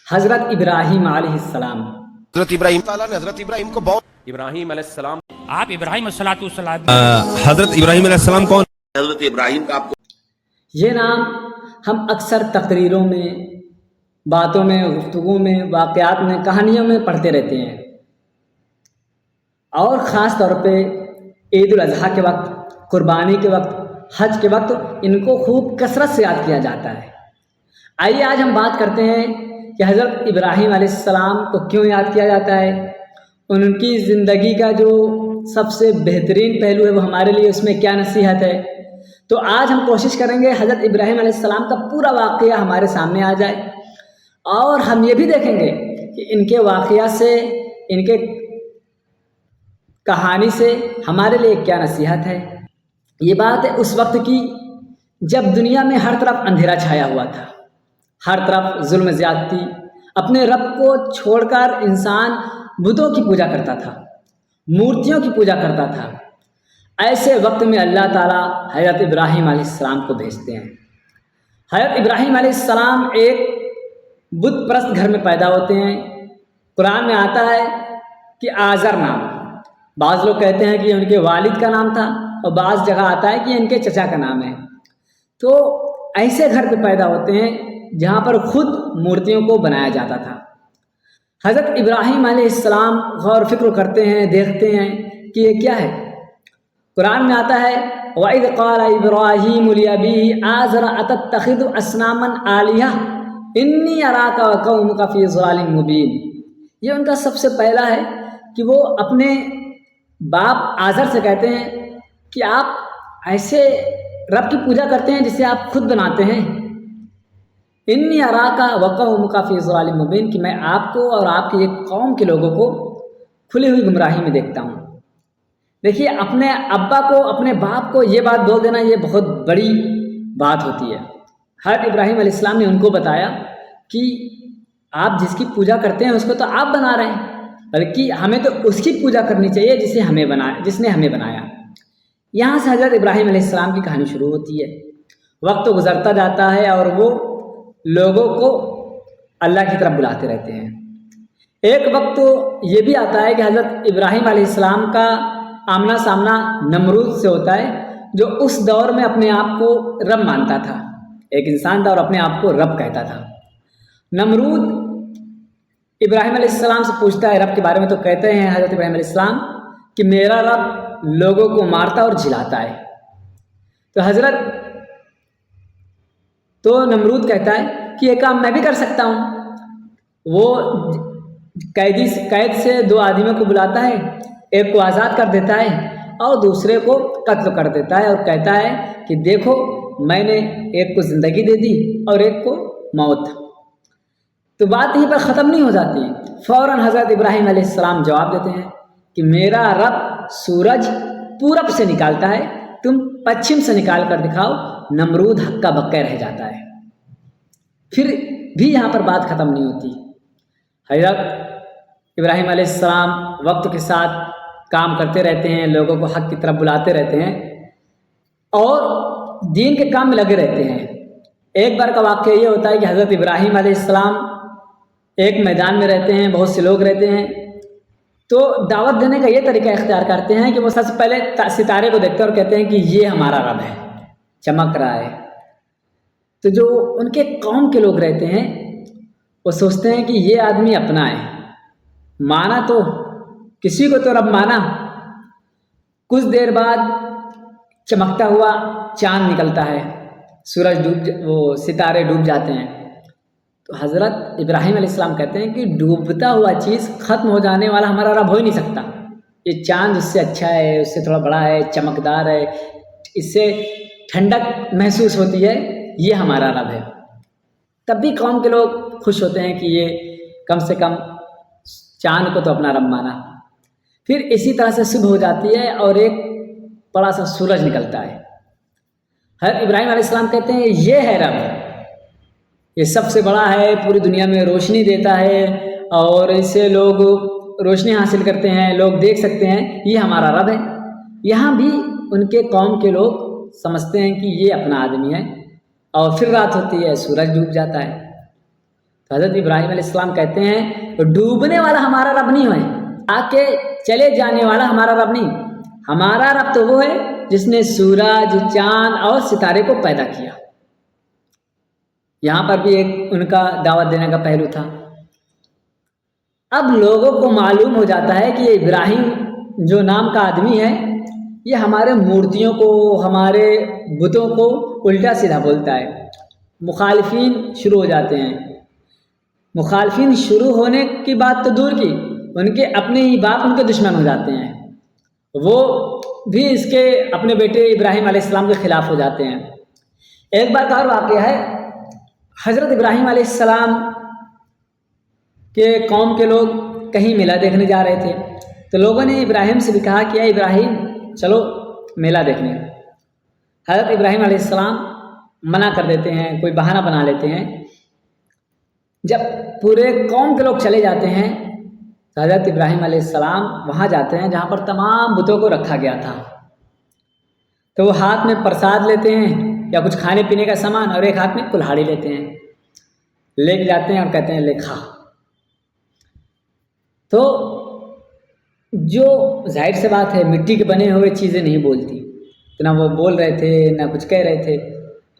حضرت ابراہیم علیہ السلام۔ حضرت ابراہیم تعالیٰ نے حضرت ابراہیم کو بہت ابراہیم علیہ السلام آپ ابراہیم السلام حضرت ابراہیم علیہ السلام کون؟ حضرت ابراہیم کا آپ کو یہ نام ہم اکثر تقریروں میں، باتوں میں، گفتگو میں، واقعات میں، کہانیوں میں پڑھتے رہتے ہیں، اور خاص طور پہ عید الاضحیٰ کے وقت، قربانی کے وقت، حج کے وقت ان کو خوب کثرت سے یاد کیا جاتا ہے۔ آئیے آج ہم بات کرتے ہیں کہ حضرت ابراہیم علیہ السلام کو کیوں یاد کیا جاتا ہے، ان کی زندگی کا جو سب سے بہترین پہلو ہے وہ ہمارے لیے اس میں کیا نصیحت ہے۔ تو آج ہم کوشش کریں گے حضرت ابراہیم علیہ السلام کا پورا واقعہ ہمارے سامنے آ جائے، اور ہم یہ بھی دیکھیں گے کہ ان کے واقعہ سے، ان کے کہانی سے ہمارے لیے کیا نصیحت ہے۔ یہ بات ہے اس وقت کی جب دنیا میں ہر طرف اندھیرا چھایا ہوا تھا، ہر طرف ظلم زیادتی، اپنے رب کو چھوڑ کر انسان بتوں کی پوجا کرتا تھا، مورتیوں کی پوجا کرتا تھا۔ ایسے وقت میں اللہ تعالیٰ حضرت ابراہیم علیہ السلام کو بھیجتے ہیں۔ حضرت ابراہیم علیہ السلام ایک بت پرست گھر میں پیدا ہوتے ہیں۔ قرآن میں آتا ہے کہ آزر نام، بعض لوگ کہتے ہیں کہ ان کے والد کا نام تھا، اور بعض جگہ آتا ہے کہ ان کے چچا کا نام ہے۔ تو ایسے گھر پہ پیدا ہوتے ہیں جہاں پر خود مورتیوں کو بنایا جاتا تھا۔ حضرت ابراہیم علیہ السلام غور و فکر کرتے ہیں، دیکھتے ہیں کہ یہ کیا ہے۔ قرآن میں آتا ہے وَإِذْ قَالَ إِبْرَاهِيمُ لِأَبِيهِ آزَرَ أَتَتَّخِذُ أَصْنَامًا آلِهَةً إِنِّي أَرَاكَ وَقَوْمَكَ فِي ضَلَالٍ مُبِينٍ۔ یہ ان کا سب سے پہلا ہے کہ وہ اپنے باپ آزر سے کہتے ہیں کہ آپ ایسے رب کی پوجا کرتے ہیں جسے آپ خود بناتے ہیں۔ انی اراکا وقومک فی ضلال مبین، کہ میں آپ کو اور آپ کی ایک قوم کے لوگوں کو کھلی ہوئی گمراہی میں دیکھتا ہوں۔ دیکھیے، اپنے ابا کو، اپنے باپ کو یہ بات بول دینا، یہ بہت بڑی بات ہوتی ہے۔ حضرت ابراہیم علیہ السلام نے ان کو بتایا کہ آپ جس کی پوجا کرتے ہیں اس کو تو آپ بنا رہے ہیں، بلکہ ہمیں تو اس کی پوجا کرنی چاہیے جس نے ہمیں بنایا۔ یہاں سے حضرت ابراہیم علیہ السلام کی کہانی شروع ہوتی ہے۔ وقت گزرتا جاتا ہے اور وہ لوگوں کو اللہ کی طرف بلاتے رہتے ہیں۔ ایک وقت یہ بھی آتا ہے کہ حضرت ابراہیم علیہ السلام کا آمنا سامنا نمرود سے ہوتا ہے، جو اس دور میں اپنے آپ کو رب مانتا تھا، ایک انسان تھا اور اپنے آپ کو رب کہتا تھا۔ نمرود ابراہیم علیہ السلام سے پوچھتا ہے رب کے بارے میں، تو کہتے ہیں حضرت ابراہیم علیہ السلام کہ میرا رب لوگوں کو مارتا اور جلاتا ہے۔ تو نمرود کہتا ہے کہ یہ کام میں بھی کر سکتا ہوں۔ وہ قید سے دو آدمیوں کو بلاتا ہے، ایک کو آزاد کر دیتا ہے اور دوسرے کو قتل کر دیتا ہے، اور کہتا ہے کہ دیکھو میں نے ایک کو زندگی دے دی اور ایک کو موت۔ تو بات یہیں پر ختم نہیں ہو جاتی، فوراً حضرت ابراہیم علیہ السلام جواب دیتے ہیں کہ میرا رب سورج پورب سے نکالتا ہے، تم پچھم سے نکال کر دکھاؤ۔ نمرود ہکا بکا رہ جاتا ہے۔ پھر بھی یہاں پر بات ختم نہیں ہوتی۔ حضرت ابراہیم علیہ السلام وقت کے ساتھ کام کرتے رہتے ہیں، لوگوں کو حق کی طرف بلاتے رہتے ہیں اور دین کے کام میں لگے رہتے ہیں۔ ایک بار کا واقعہ یہ ہوتا ہے کہ حضرت ابراہیم علیہ السلام ایک میدان میں رہتے ہیں، بہت سے لوگ رہتے ہیں، تو دعوت دینے کا یہ طریقہ اختیار کرتے ہیں کہ وہ سب سے پہلے ستارے کو دیکھتے ہیں اور کہتے ہیں کہ یہ ہمارا رب ہے، چمک رہا ہے۔ تو جو ان کے قوم کے لوگ رہتے ہیں وہ سوچتے ہیں کہ یہ آدمی اپنا ہے، مانا تو کسی کو تو رب مانا۔ کچھ دیر بعد چمکتا ہوا چاند نکلتا ہے، ستارے ڈوب جاتے ہیں۔ تو حضرت ابراہیم علیہ السلام کہتے ہیں کہ ڈوبتا ہوا چیز، ختم ہو جانے والا ہمارا رب ہو ہی نہیں سکتا۔ یہ چاند اس سے اچھا ہے، اس سے تھوڑا بڑا ہے، چمکدار ہے، اس سے ٹھنڈک محسوس ہوتی ہے، یہ ہمارا رب ہے۔ تب بھی قوم کے لوگ خوش ہوتے ہیں کہ یہ کم سے کم چاند کو تو اپنا رب مانا۔ پھر اسی طرح سے صبح ہو جاتی ہے اور ایک بڑا سا سورج نکلتا ہے۔ حضرت ابراہیم علیہ السلام کہتے ہیں یہ ہے رب، یہ سب سے بڑا ہے، پوری دنیا میں روشنی دیتا ہے اور اس سے لوگ روشنی حاصل کرتے ہیں، لوگ دیکھ سکتے ہیں، یہ ہمارا رب ہے۔ یہاں بھی ان کے قوم کے لوگ سمجھتے ہیں کہ یہ اپنا آدمی ہے، اور پھر رات ہوتی ہے، سورج ڈوب جاتا ہے۔ تو حضرت ابراہیم علیہ السلام کہتے ہیں ڈوبنے والا ہمارا رب نہیں ہے، آ کے چلے جانے والا ہمارا رب نہیں، ہمارا رب تو وہ ہے جس نے سورج، چاند اور ستارے کو پیدا کیا۔ یہاں پر بھی ایک ان کا دعوت دینے کا پہلو تھا۔ اب لوگوں کو معلوم ہو جاتا ہے کہ یہ ابراہیم جو نام کا آدمی ہے یہ ہمارے مورتیوں کو، ہمارے بتوں کو الٹا سیدھا بولتا ہے۔ مخالفین شروع ہو جاتے ہیں۔ مخالفین شروع ہونے کی بات تو دور کی، ان کے اپنے ہی باپ ان کے دشمن ہو جاتے ہیں، وہ بھی اس کے اپنے بیٹے ابراہیم علیہ السلام کے خلاف ہو جاتے ہیں۔ ایک بار کا اور واقعہ ہے، حضرت ابراہیم علیہ السلام کے قوم کے لوگ کہیں میلہ دیکھنے جا رہے تھے، تو لوگوں نے ابراہیم سے بھی کہا کہ اے ابراہیم چلو میلہ دیکھنے۔ حضرت ابراہیم علیہ السلام منع کر دیتے ہیں، کوئی بہانہ بنا لیتے ہیں۔ جب پورے قوم کے لوگ چلے جاتے ہیں تو حضرت ابراہیم علیہ السلام وہاں جاتے ہیں جہاں پر تمام بتوں کو رکھا گیا تھا، تو وہ ہاتھ میں پرساد لیتے ہیں یا کچھ کھانے پینے کا سامان، اور ایک ہاتھ میں کلہاڑی لیتے ہیں، لے کے جاتے ہیں اور کہتے ہیں لے کھا۔ تو جو ظاہر سے بات ہے مٹی کے بنے ہوئے چیزیں نہیں بولتی، تو نہ وہ بول رہے تھے نہ کچھ کہہ رہے تھے۔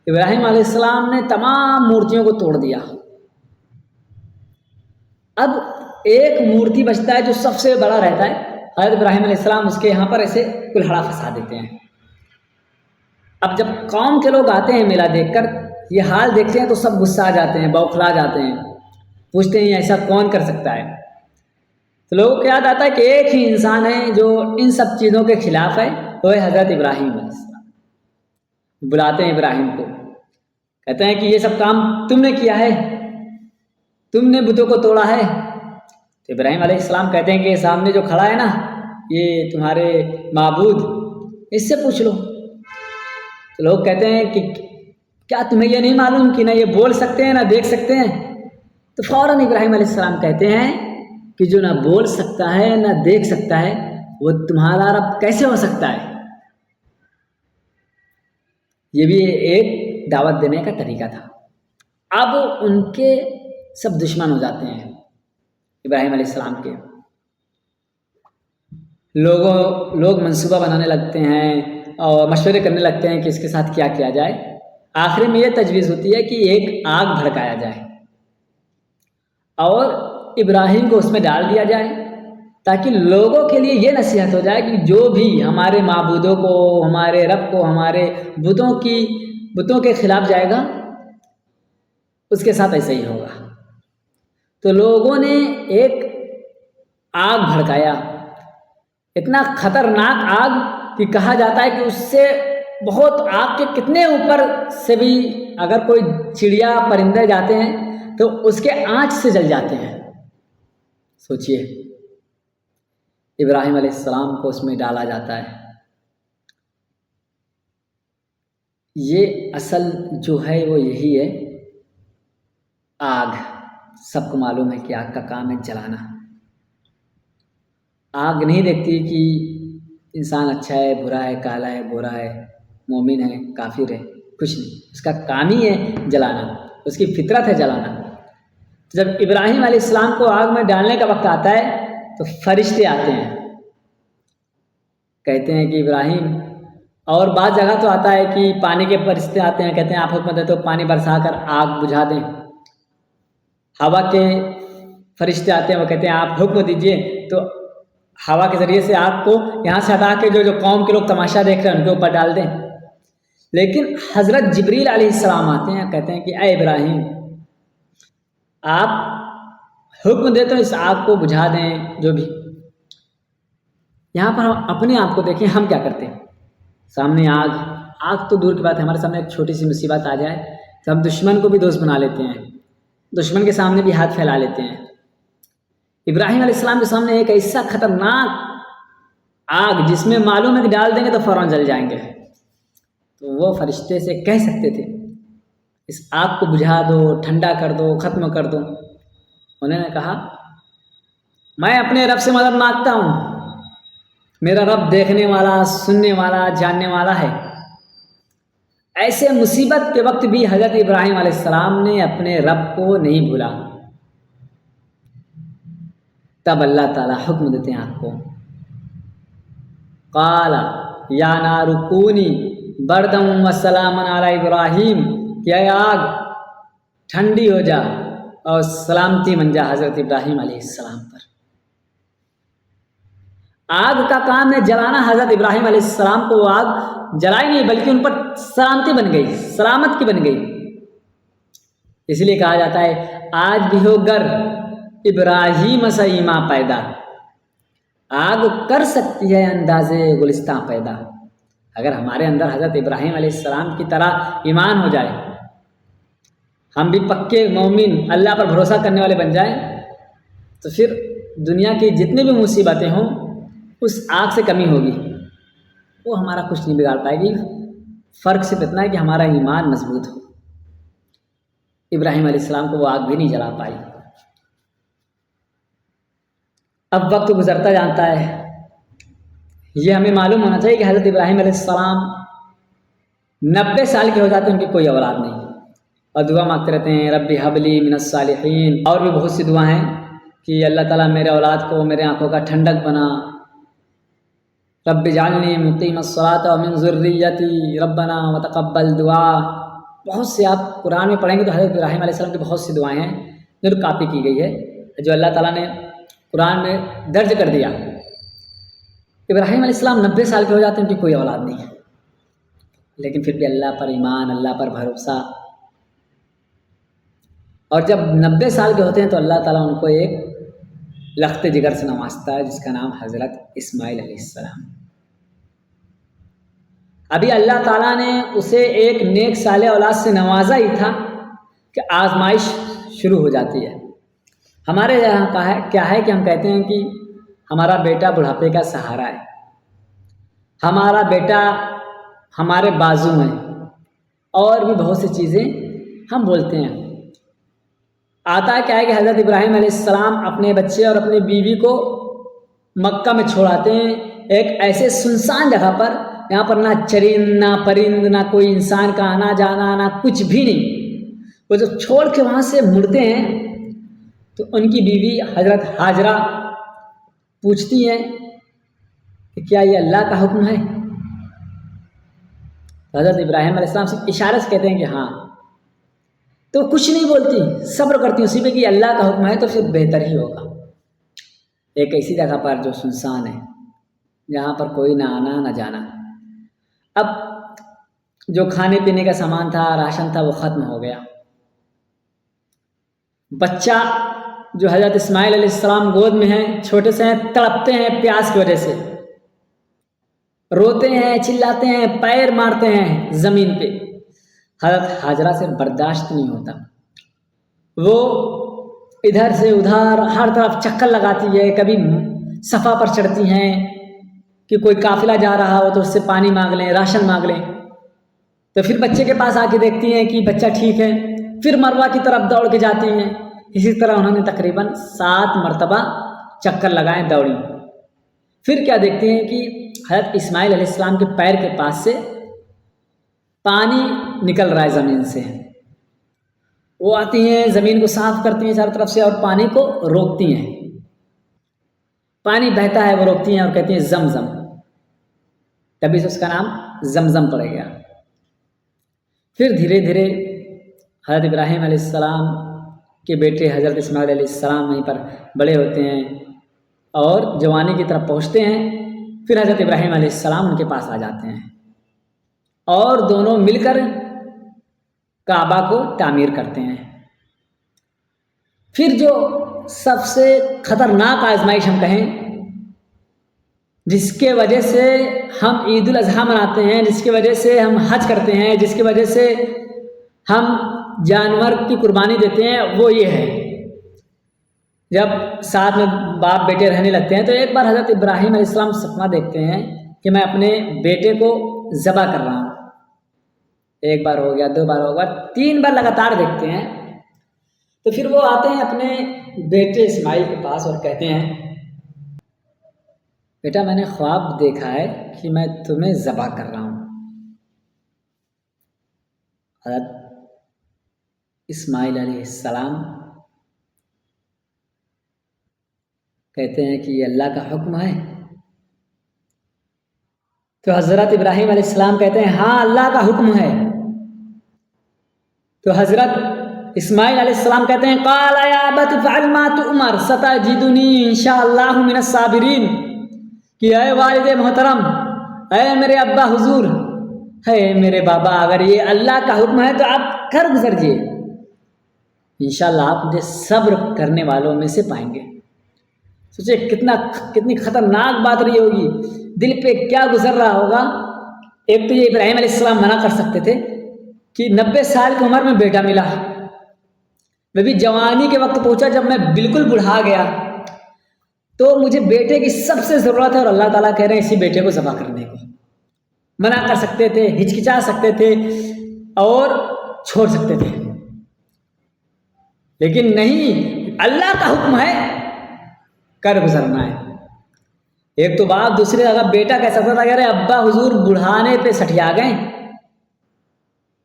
ابراہیم علیہ السلام نے تمام مورتیوں کو توڑ دیا۔ اب ایک مورتی بچتا ہے جو سب سے بڑا رہتا ہے، حضرت ابراہیم علیہ السلام اس کے یہاں پر ایسے کلہڑا پھنسا دیتے ہیں۔ اب جب قوم کے لوگ آتے ہیں میلہ دیکھ کر، یہ حال دیکھتے ہیں تو سب غصہ آ جاتے ہیں، بوکھلا جاتے ہیں، پوچھتے ہیں ایسا کون کر سکتا ہے؟ تو لوگوں کو یاد آتا ہے کہ ایک ہی انسان ہے جو ان سب چیزوں کے خلاف ہے، وہ ہے حضرت ابراہیم علیہ السلام۔ بلاتے ہیں ابراہیم کو، کہتے ہیں کہ یہ سب کام تم نے کیا ہے، تم نے بتوں کو توڑا ہے۔ تو ابراہیم علیہ السلام کہتے ہیں کہ سامنے جو کھڑا ہے نا یہ تمہارے معبود، اس سے پوچھ لو۔ تو لوگ کہتے ہیں کہ کیا تمہیں یہ نہیں معلوم کہ نہ یہ بول سکتے ہیں نہ دیکھ سکتے ہیں؟ تو فوراً ابراہیم علیہ السلام کہتے ہیں کہ جو نہ بول سکتا ہے نہ دیکھ سکتا ہے وہ تمہارا رب کیسے ہو سکتا ہے؟ یہ بھی ایک دعوت دینے کا طریقہ تھا۔ اب ان کے سب دشمن ہو جاتے ہیں ابراہیم علیہ السلام کے۔ لوگ منصوبہ بنانے لگتے ہیں اور مشورے کرنے لگتے ہیں کہ اس کے ساتھ کیا کیا جائے۔ آخر میں یہ تجویز ہوتی ہے کہ ایک آگ بھڑکایا جائے اور ابراہیم کو اس میں ڈال دیا جائے، تاکہ لوگوں کے لیے یہ نصیحت ہو جائے کہ جو بھی ہمارے معبودوں کو، ہمارے رب کو، ہمارے بتوں کے خلاف جائے گا اس کے ساتھ ایسا ہی ہوگا۔ تو لوگوں نے ایک آگ بھڑکایا، اتنا خطرناک آگ کہ کہا جاتا ہے کہ اس سے بہت آگ کے کتنے اوپر سے بھی اگر کوئی چڑیا پرندے جاتے ہیں تو اس کے آنچ سے جل جاتے ہیں۔ سوچئے ابراہیم علیہ السلام کو اس میں ڈالا جاتا ہے۔ یہ اصل جو ہے وہ یہی ہے، آگ۔ سب کو معلوم ہے کہ آگ کا کام ہے جلانا۔ آگ نہیں دیکھتی کہ انسان اچھا ہے، برا ہے، کالا ہے، گورا ہے، مومن ہے، کافر ہے، کچھ نہیں، اس کا کام ہی ہے جلانا، اس کی فطرت ہے جلانا۔ جب ابراہیم علیہ السلام کو آگ میں ڈالنے کا وقت آتا ہے تو فرشتے آتے ہیں، کہتے ہیں کہ ابراہیم، اور بعض جگہ تو آتا ہے کہ پانی کے فرشتے آتے ہیں، کہتے ہیں آپ حکم دیں تو پانی برسا کر آگ بجھا دیں۔ ہوا کے فرشتے آتے ہیں، وہ کہتے ہیں آپ حکم دیجئے تو ہوا کے ذریعے سے آگ کو یہاں سے ہٹا کے جو قوم کے لوگ تماشا دیکھ رہے ہیں ان کے اوپر ڈال دیں۔ لیکن حضرت جبریل علیہ السلام آتے ہیں، کہتے ہیں کہ اے ابراہیم آپ حکم دے تو اس آگ کو بجھا دیں۔ جو بھی یہاں پر ہم اپنے آپ کو دیکھیں، ہم کیا کرتے ہیں؟ سامنے آگ تو دور کی بات ہے، ہمارے سامنے ایک چھوٹی سی مصیبت آ جائے تو ہم دشمن کو بھی دوست بنا لیتے ہیں، دشمن کے سامنے بھی ہاتھ پھیلا لیتے ہیں۔ ابراہیم علیہ السلام کے سامنے ایک ایسا خطرناک آگ جس میں معلوم ہے کہ ڈال دیں گے تو فوراً جل جائیں گے، تو وہ فرشتے سے کہہ سکتے تھے اس آگ کو بجھا دو، ٹھنڈا کر دو، ختم کر دو۔ انہوں نے کہا میں اپنے رب سے مدد مانگتا ہوں، میرا رب دیکھنے والا، سننے والا، جاننے والا ہے۔ ایسے مصیبت کے وقت بھی حضرت ابراہیم علیہ السلام نے اپنے رب کو نہیں بھولا، تب اللہ تعالیٰ حکم دیتے ہیں آگ کو، قال یا نار کونی بردم و سلام علی ابراہیم، کہ اے آگ ٹھنڈی ہو جا اور سلامتی بن جا حضرت ابراہیم علیہ السلام پر۔ آگ کا کام ہے جلانا، حضرت ابراہیم علیہ السلام کو وہ آگ جلائی نہیں بلکہ ان پر سلامتی بن گئی، سلامت کی بن گئی۔ اس لیے کہا جاتا ہے آج بھی ہو گر ابراہیم سے ایمان پیدا، آگ کر سکتی ہے اندازے گلستان پیدا۔ اگر ہمارے اندر حضرت ابراہیم علیہ السلام کی طرح ایمان ہو جائے، ہم بھی پکے مومن اللہ پر بھروسہ کرنے والے بن جائیں، تو پھر دنیا کی جتنی بھی مصیبتیں ہوں اس آگ سے کمی ہوگی، وہ ہمارا کچھ نہیں بگاڑ پائے گی۔ فرق صرف اتنا ہے کہ ہمارا ایمان مضبوط ہو۔ ابراہیم علیہ السلام کو وہ آگ بھی نہیں جلا پائی۔ اب وقت گزرتا جانتا ہے، یہ ہمیں معلوم ہونا چاہیے کہ حضرت ابراہیم علیہ السلام 90 سال کے ہو جاتے ہیں، ان کی کوئی اولاد نہیں، اور دعا مانگتے رہتے ہیں رب حبلی من الصالحین، اور بھی بہت سی دعا ہیں کہ اللہ تعالیٰ میرے اولاد کو میرے آنکھوں کا ٹھنڈک بنا، رب اجعلنی مقیم الصلاۃ ومن ذریتی ربنا وتقبل دعا۔ بہت سے آپ قرآن میں پڑھیں گے تو حضرت ابراہیم علیہ السلام کی بہت سی دعائیں ہیں جو کاپی کی گئی ہے، جو اللہ تعالیٰ نے قرآن میں درج کر دیا۔ ابراہیم علیہ السلام 90 سال کے ہو جاتے ہیں، ان کی کوئی اولاد نہیں ہے، لیکن پھر بھی اللہ پر ایمان، اللہ پر بھروسہ، اور جب 90 سال کے ہوتے ہیں تو اللہ تعالیٰ ان کو ایک لخت جگر سے نوازتا ہے جس کا نام حضرت اسماعیل علیہ السلام۔ ابھی اللہ تعالیٰ نے اسے ایک نیک صالح اولاد سے نوازا ہی تھا کہ آزمائش شروع ہو جاتی ہے۔ ہمارے یہاں کیا ہے کہ ہم کہتے ہیں کہ ہمارا بیٹا بڑھاپے کا سہارا ہے، ہمارا بیٹا ہمارے بازو ہیں، اور بھی بہت سی چیزیں ہم بولتے ہیں۔ آتا کیا ہے کہ حضرت ابراہیم علیہ السلام اپنے بچے اور اپنی بیوی کو مکہ میں چھوڑاتے ہیں، ایک ایسے سنسان جگہ پر، یہاں پر نہ چرند نہ پرند نہ کوئی انسان کا آنا جانا نہ کچھ بھی نہیں۔ وہ جب چھوڑ کے وہاں سے مڑتے ہیں تو ان کی بیوی حضرت ہاجرہ پوچھتی ہیں کہ کیا یہ اللہ کا حکم ہے؟ حضرت ابراہیم علیہ السلام سے اشارے سے کہتے ہیں کہ ہاں، تو کچھ نہیں بولتی، صبر کرتی اسی پہ کہ اللہ کا حکم ہے تو پھر بہتر ہی ہوگا۔ ایک ایسی جگہ پر جو سنسان ہے، جہاں پر کوئی نہ آنا نہ جانا۔ اب جو کھانے پینے کا سامان تھا، راشن تھا، وہ ختم ہو گیا۔ بچہ جو حضرت اسماعیل علیہ السلام گود میں ہیں، چھوٹے سے ہیں، تڑپتے ہیں پیاس کی وجہ سے، روتے ہیں، چلاتے ہیں، پیر مارتے ہیں زمین پہ۔ حضرت ہاجرہ سے برداشت نہیں ہوتا، وہ ادھر سے ادھر ہر طرف چکر لگاتی ہے، کبھی صفا پر چڑھتی ہیں کہ کوئی قافلہ جا رہا ہو تو اس سے پانی مانگ لیں، راشن مانگ لیں، تو پھر بچے کے پاس آ کے دیکھتی ہیں کہ بچہ ٹھیک ہے، پھر مروہ کی طرف دوڑ کے جاتی ہیں۔ اسی طرح انہوں نے تقریباً 7 مرتبہ چکر لگائے، دوڑی، پھر کیا دیکھتے ہیں کہ حضرت اسماعیل علیہ السلام کے پیر کے پاس سے پانی نکل رہا ہے زمین سے۔ وہ آتی ہیں، زمین کو صاف کرتی ہیں چاروں طرف سے اور پانی کو روکتی ہیں، پانی بہتا ہے وہ روکتی ہیں اور کہتی ہیں زمزم، تبھی سے اس کا نام زمزم پڑ گیا۔ پھر دھیرے دھیرے حضرت ابراہیم علیہ السلام کے بیٹے حضرت اسماعیل علیہ السلام وہیں پر بڑے ہوتے ہیں اور جوانی کی طرف پہنچتے ہیں۔ پھر حضرت ابراہیم علیہ السلام ان کے پاس آ جاتے ہیں اور دونوں مل کر کعبہ کو تعمیر کرتے ہیں۔ پھر جو سب سے خطرناک آزمائش ہم کہیں، جس کے وجہ سے ہم عید الاضحیٰ مناتے ہیں، جس کی وجہ سے ہم حج کرتے ہیں، جس کی وجہ سے ہم جانور کی قربانی دیتے ہیں، وہ یہ ہے جب ساتھ میں باپ بیٹے رہنے لگتے ہیں تو ایک بار حضرت ابراہیم علیہ السلام سپنا دیکھتے ہیں کہ میں اپنے بیٹے کو ذبح کر رہا ہوں۔ ایک بار ہو گیا، 2 بار ہو گیا، 3 بار لگاتار دیکھتے ہیں۔ تو پھر وہ آتے ہیں اپنے بیٹے اسماعیل کے پاس اور کہتے ہیں بیٹا میں نے خواب دیکھا ہے کہ میں تمہیں ذبح کر رہا ہوں۔ حضرت اسماعیل علیہ السلام کہتے ہیں کہ یہ اللہ کا حکم ہے؟ تو حضرت ابراہیم علیہ السلام کہتے ہیں ہاں اللہ کا حکم ہے. تو حضرت اسماعیل علیہ السلام کہتے ہیں قال یا ابت افعل ما تؤمر ستجدنی ان شاء اللہ من الصابرین، کہ اے والد محترم، اے میرے ابا حضور، اے میرے بابا، اگر یہ اللہ کا حکم ہے تو آپ کر گزریے، انشاءاللہ آپ مجھے صبر کرنے والوں میں سے پائیں گے. سوچے کتنی خطرناک بات رہی ہوگی، دل پہ کیا گزر رہا ہوگا. ایک تو یہ ابراہیم علیہ السلام منع کر سکتے تھے کہ 90 سال کی عمر میں بیٹا ملا، میں بھی جوانی کے وقت پہنچا جب میں بالکل بڑھا گیا، تو مجھے بیٹے کی سب سے ضرورت ہے، اور اللہ تعالیٰ کہہ رہے ہیں اسی بیٹے کو ذبح کرنے کو. منع کر سکتے تھے، ہچکچا سکتے تھے اور چھوڑ سکتے تھے، لیکن نہیں، اللہ کا حکم ہے، کر گزرنا ہے. ایک تو باپ، دوسری جگہ بیٹا کہہ سکتا تھا کہ ارے ابا حضور بڑھانے پہ سٹیا گئے،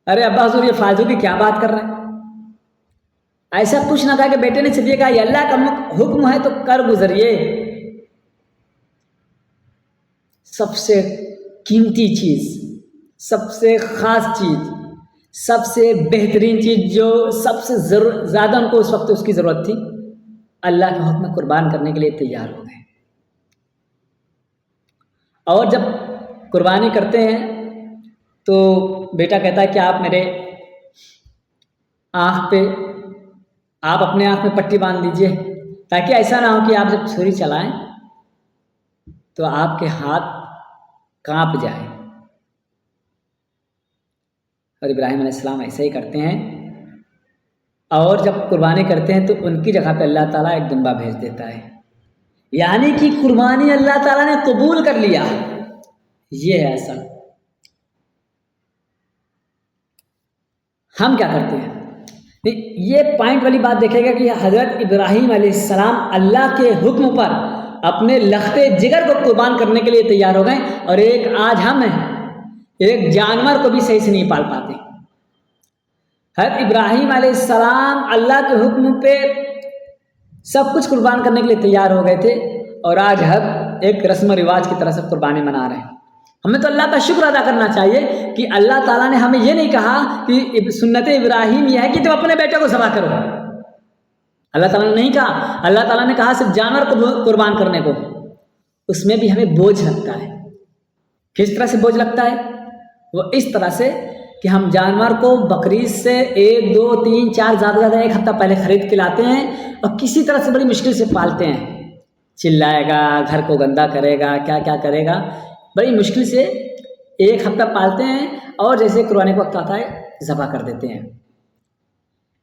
ارے ابا حضور یہ فاضل کی کیا بات کر رہے ہیں. ایسا کچھ نہ کہا کہ بیٹے نے صرف یہ کہا یہ اللہ کا حکم ہے تو کر گزریے. سب سے قیمتی چیز، سب سے خاص چیز، سب سے بہترین چیز جو سب سے زیادہ ان کو اس وقت اس کی ضرورت تھی، اللہ کے حکم قربان کرنے کے لیے تیار ہو گئے. اور جب قربانی کرتے ہیں تو بیٹا کہتا ہے کہ آپ میرے آنکھ پہ، آپ اپنے آنکھ میں پٹی باندھ لیجئے تاکہ ایسا نہ ہو کہ آپ جب چھری چلائیں تو آپ کے ہاتھ کانپ جائیں. اور ابراہیم علیہ السلام ایسا ہی کرتے ہیں، اور جب قربانی کرتے ہیں تو ان کی جگہ پہ اللہ تعالیٰ ایک دمبا بھیج دیتا ہے، یعنی کہ قربانی اللہ تعالیٰ نے قبول کر لیا. یہ ہے اصل. ہم کیا کرتے ہیں؟ یہ پوائنٹ والی بات دیکھے گا کہ حضرت ابراہیم علیہ السلام اللہ کے حکم پر اپنے لختے جگر کو قربان کرنے کے لیے تیار ہو گئے، اور ایک آج ہم ہیں ایک جانور کو بھی صحیح سے نہیں پال پاتے. حضرت ابراہیم علیہ السلام اللہ کے حکم پہ سب کچھ قربان کرنے کے لیے تیار ہو گئے تھے، اور آج ہم ایک رسم و رواج کی طرح سے قربانی منا رہے ہیں. ہمیں تو اللہ کا شکر ادا کرنا چاہیے کہ اللہ تعالیٰ نے ہمیں یہ نہیں کہا کہ سنت ابراہیم یہ ہے کہ تم اپنے بیٹے کو ذبح کرو. اللہ تعالیٰ نے نہیں کہا، اللہ تعالیٰ نے کہا صرف جانور کو قربان کرنے کو. اس میں بھی ہمیں بوجھ لگتا ہے. کس طرح سے بوجھ لگتا ہے؟ وہ اس طرح سے کہ ہم جانور کو بقرعید سے 1 2 3 4 زیادہ زیادہ 1 ہفتہ پہلے خرید کے لاتے ہیں، اور کسی طرح سے بڑی مشکل سے پالتے ہیں. چلائے گا، گھر کو گندا کرے گا، کیا کیا کرے گا، بڑی مشکل سے 1 ہفتہ پالتے ہیں، اور جیسے قربانی کا وقت آتا ہے ذبح کر دیتے ہیں.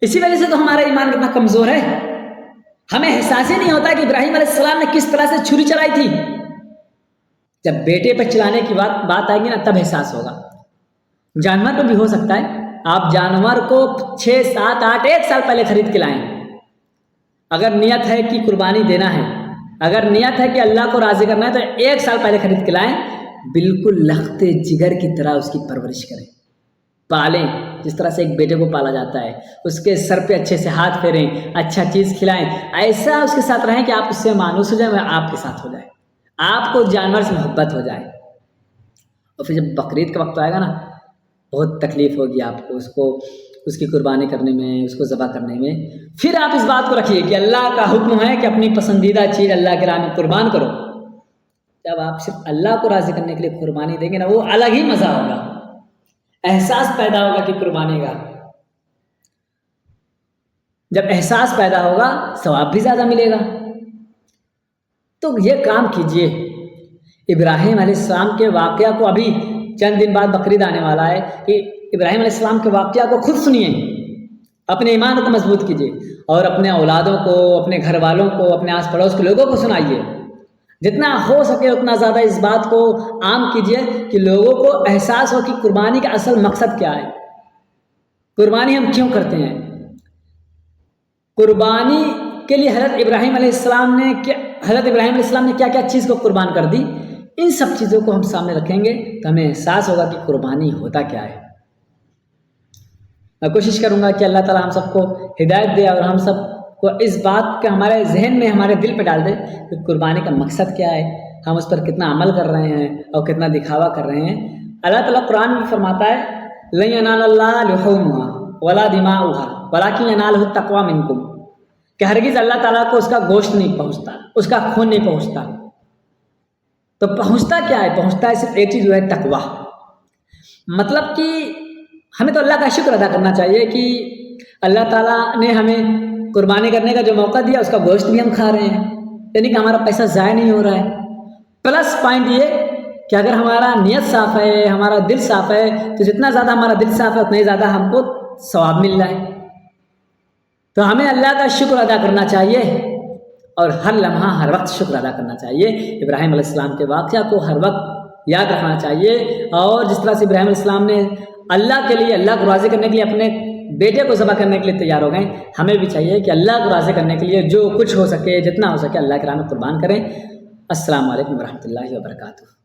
اسی وجہ سے تو ہمارا ایمان کتنا کمزور ہے. ہمیں احساس ہی نہیں ہوتا کہ ابراہیم علیہ السلام نے کس طرح سے چھری چلائی تھی. جب بیٹے پہ چلانے کی بات آئے گی نا تب احساس ہوگا. جانور کو بھی ہو سکتا ہے، آپ جانور کو 6 7 8 1 سال پہلے خرید کے لائیں. اگر نیت ہے کہ قربانی دینا ہے، اگر نیت ہے کہ اللہ کو راضی کرنا ہے تو 1 سال پہلے خرید کے لائیں. بالکل لختے جگر کی طرح اس کی پرورش کریں، پالیں جس طرح سے ایک بیٹے کو پالا جاتا ہے. اس کے سر پہ اچھے سے ہاتھ پھیریں، اچھا چیز کھلائیں، ایسا اس کے ساتھ رہیں کہ آپ اس سے مانوس ہو جائیں، وہ آپ کے ساتھ ہو جائے، آپ کو جانور سے محبت ہو جائے. اور پھر جب بقرعید کا وقت آئے گا نا بہت تکلیف ہوگی آپ کو اس کی قربانی کرنے میں، اس کو ذبح کرنے میں. پھر آپ اس بات کو رکھیے کہ اللہ کا حکم ہے کہ اپنی پسندیدہ چیز اللہ کی راہ میں قربان کرو. جب آپ صرف اللہ کو راضی کرنے کے لیے قربانی دیں گے نا، وہ الگ ہی مزہ ہوگا، احساس پیدا ہوگا کہ قربانی کا. جب احساس پیدا ہوگا ثواب بھی زیادہ ملے گا. تو یہ کام کیجئے. ابراہیم علیہ السلام کے واقعہ کو، ابھی چند دن بعد بقرعید آنے والا ہے، کہ ابراہیم علیہ السلام کے واقعہ کو خود سنیے، اپنے ایمان کو مضبوط کیجیے، اور اپنے اولادوں کو، اپنے گھر والوں کو، اپنے آس پڑوس کے لوگوں کو سنائیے. جتنا ہو سکے اتنا زیادہ اس بات کو عام کیجیے کہ لوگوں کو احساس ہو کہ قربانی کا اصل مقصد کیا ہے، قربانی ہم کیوں کرتے ہیں. قربانی کے لیے حضرت ابراہیم علیہ السلام نے کیا کیا چیز کو قربان کر دی، ان سب چیزوں کو ہم سامنے رکھیں گے تو ہمیں احساس ہوگا کہ قربانی ہوتا کیا ہے. میں کوشش کروں گا کہ اللہ تعالیٰ ہم سب کو ہدایت دے اور ہم سب وہ اس بات کا ہمارے ذہن میں ہمارے دل پہ ڈال دے کہ قربانی کا مقصد کیا ہے، ہم اس پر کتنا عمل کر رہے ہیں اور کتنا دکھاوا کر رہے ہیں۔ اللہ تعالیٰ قرآن میں فرماتا ہے لن ینال اللہ لحومها ولا دماؤها ولکن ینالہ التقوی منکم، کہ ہرگز اللہ تعالیٰ کو اس کا گوشت نہیں پہنچتا، اس کا خون نہیں پہنچتا۔ تو پہنچتا کیا ہے؟ پہنچتا ہے صرف ایک چیز، جو ہے تقوی۔ مطلب کہ ہمیں تو اللہ کا شکر ادا کرنا چاہیے کہ اللہ تعالیٰ نے ہمیں قربانی کرنے کا جو موقع دیا، اس کا گوشت بھی ہم کھا رہے ہیں، یعنی کہ ہمارا پیسہ ضائع نہیں ہو رہا ہے۔ پلس پوائنٹ یہ کہ اگر ہمارا نیت صاف ہے، ہمارا دل صاف ہے، تو جتنا زیادہ ہمارا دل صاف ہے اتنا ہی زیادہ ہم کو ثواب مل رہا ہے۔ تو ہمیں اللہ کا شکر ادا کرنا چاہیے اور ہر لمحہ ہر وقت شکر ادا کرنا چاہیے۔ ابراہیم علیہ السلام کے واقعہ کو ہر وقت یاد رکھنا چاہیے، اور جس طرح سے ابراہیم علیہ السلام نے اللہ کے لیے، اللہ کو راضی کرنے کے لیے اپنے بیٹے کو ذبح کرنے کے لیے تیار ہو گئے، ہمیں بھی چاہیے کہ اللہ کو راضی کرنے کے لیے جو کچھ ہو سکے، جتنا ہو سکے، اللہ کی راہ میں قربان کریں۔ السلام علیکم ورحمۃ اللہ وبرکاتہ۔